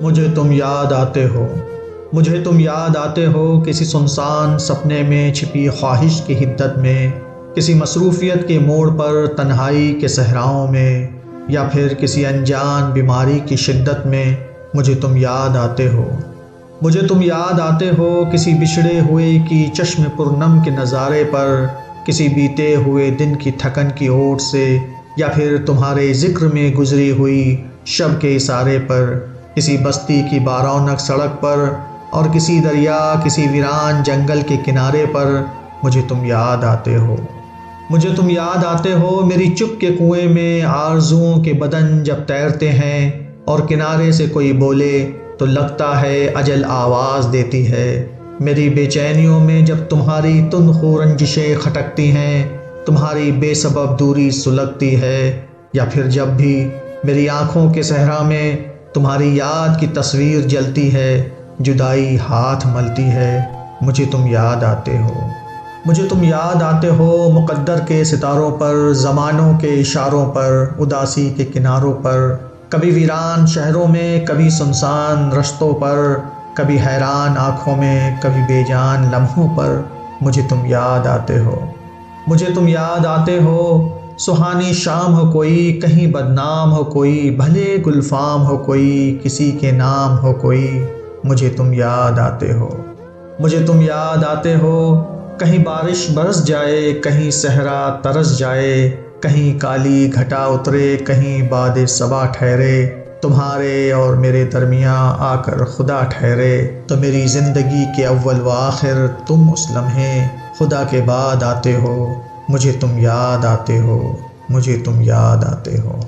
مجھے تم یاد آتے ہو، مجھے تم یاد آتے ہو کسی سنسان سپنے میں چھپی خواہش کی حدت میں، کسی مصروفیت کے موڑ پر تنہائی کے صحراؤں میں، یا پھر کسی انجان بیماری کی شدت میں مجھے تم یاد آتے ہو۔ مجھے تم یاد آتے ہو کسی بچھڑے ہوئے کی چشم پرنم کے نظارے پر، کسی بیتے ہوئے دن کی تھکن کی اوٹ سے، یا پھر تمہارے ذکر میں گزری ہوئی شب کے اشارے پر، کسی بستی کی بارونق سڑک پر، اور کسی دریا، کسی ویران جنگل کے کنارے پر مجھے تم یاد آتے ہو۔ مجھے تم یاد آتے ہو میری چپ کے کنویں میں آرزوؤں کے بدن جب تیرتے ہیں، اور کنارے سے کوئی بولے تو لگتا ہے اجل آواز دیتی ہے۔ میری بے چینیوں میں جب تمہاری تندخو رنجشیں کھٹکتی ہیں، تمہاری بے سبب دوری سلگتی ہے، یا پھر جب بھی میری آنکھوں کے صحرا میں تمہاری یاد کی تصویر جلتی ہے، جدائی ہاتھ ملتی ہے، مجھے تم یاد آتے ہو۔ مجھے تم یاد آتے ہو مقدر کے ستاروں پر، زمانوں کے اشاروں پر، اداسی کے کناروں پر، کبھی ویران شہروں میں، کبھی سنسان رستوں پر، کبھی حیران آنکھوں میں، کبھی بے جان لمحوں پر مجھے تم یاد آتے ہو۔ مجھے تم یاد آتے ہو سہانی شام ہو کوئی، کہیں بدنام ہو کوئی، بھلے گلفام ہو کوئی، کسی کے نام ہو کوئی، مجھے تم یاد آتے ہو۔ مجھے تم یاد آتے ہو کہیں بارش برس جائے، کہیں صحرا ترس جائے، کہیں کالی گھٹا اترے، کہیں باد صبا ٹھہرے، تمہارے اور میرے درمیاں آ کر خدا ٹھہرے، تو میری زندگی کے اول و آخر تم اس لمحے خدا کے بعد آتے ہو، مجھے تم یاد آتے ہو، مجھے تم یاد آتے ہو۔